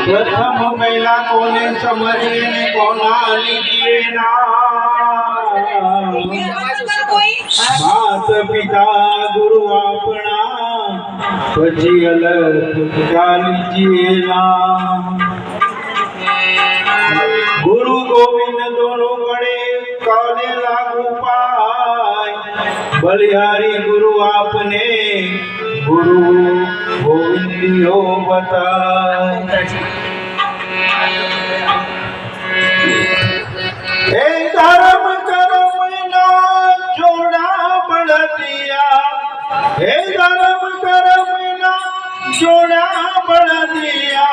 प्रथम पहिला कोणे समजले ने कोणा लिहिए ना मात पिता गुरु आपणा પછી અલગ ચાલીજીએ ના गुरु गोविंद दोनों गणे काले लागू पाय बलिहारी गुरु आपने गुरु गोविंदियो बताए हे धर्म कर्म ना जोड़ा बढ़तिया हे धर्म कर्म ना जोड़ा बढ़तिया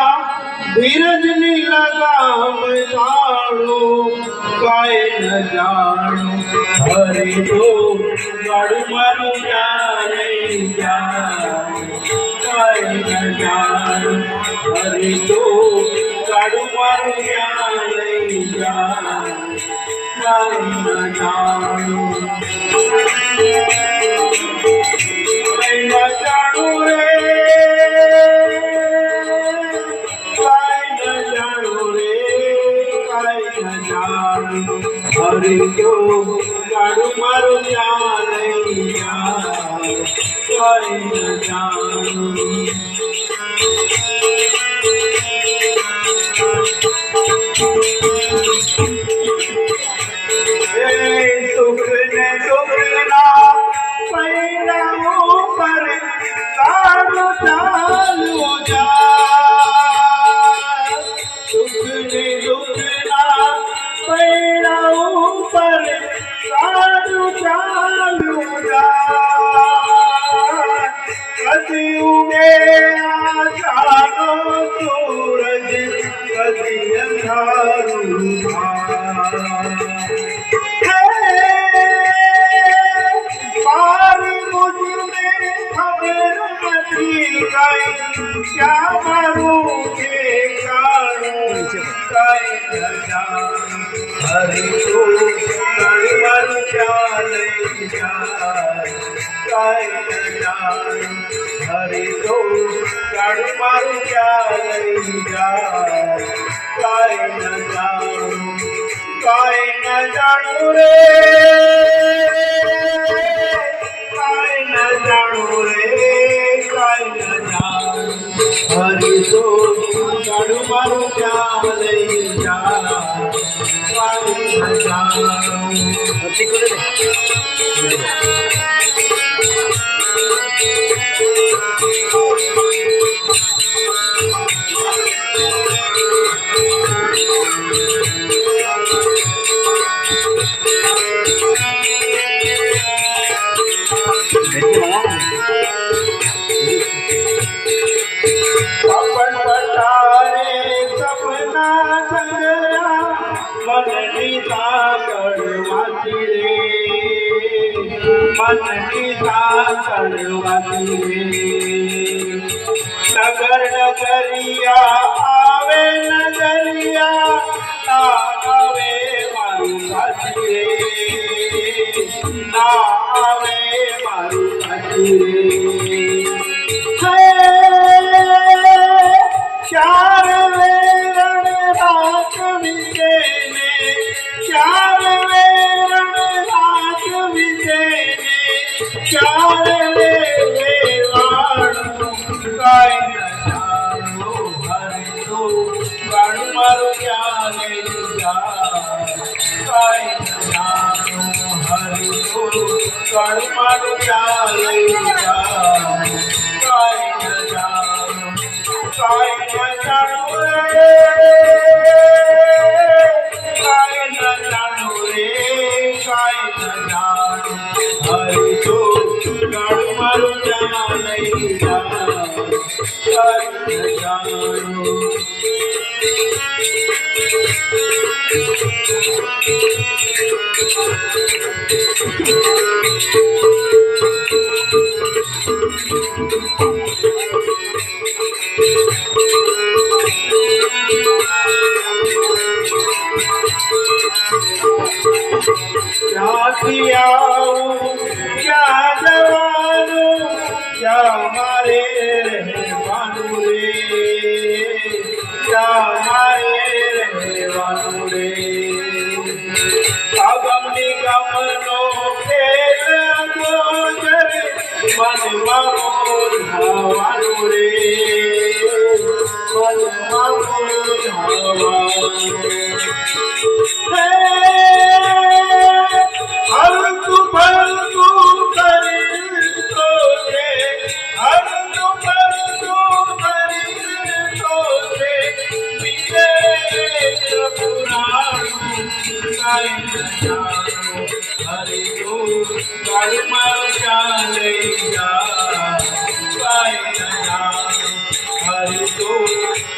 धीरज नी लगाम जानो काय न जानो हरे तो गाड़ मारू जाने काय न जानो हरे तो गाड़ मारू जाने काय न जानो रे हरे तो गाड़ू मारू जानिया कोई न जानू सुख ने दुख ना पैरा ऊपर गाड़ू चालू जा सुख ने दुख ना पैरा ऊपर गाड़ू चालू जा कभी उगे आशानो सूरज कभी अंधारू पार मुझे खबर नहीं गई क्या मारूं के कारण कई न जान हरि तो कई मर जाने कई न जान हरि तो कई मर जाने कई न जानू रे हरि तो गाड़ू मारू जाने अपन पटारे सपना सगरा मननी साकड़वाती रे मननी साकड़वाती रे नगर नगरिया आवे नगरिया ना आवे मारू साथी रे ना आवे मारू साथी रे चार वेरण रात विसे ने चार वेरण रात विसे ने चार वेवाणु काय न जानो हरि तो गाड़ू मारू जाने काय न जानो हरि तो गाड़ू मारू जाने काय न जानो काय न जानू रे काय न जानू रे काय न जानू हरि तो गाड़ू मारू जाने काय न जानू क्या क्या जवानों क्या मारे रहमानू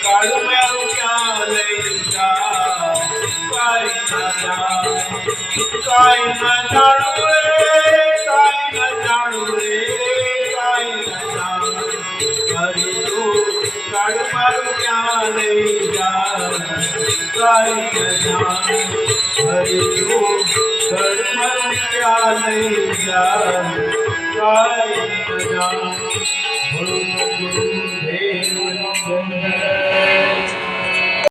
કાળું મેરું ક્યાં લઈ જાય કાંઈ ના જાણું રે કાંઈ ન જાણું રે કાંઈ ન જાણું હરી તું કાળું મારું ક્યાં લઈ જાય કાંઈ ન જાણું હરી તું કાળું મારું ક્યાં લઈ જાય કાંઈ ન જાણું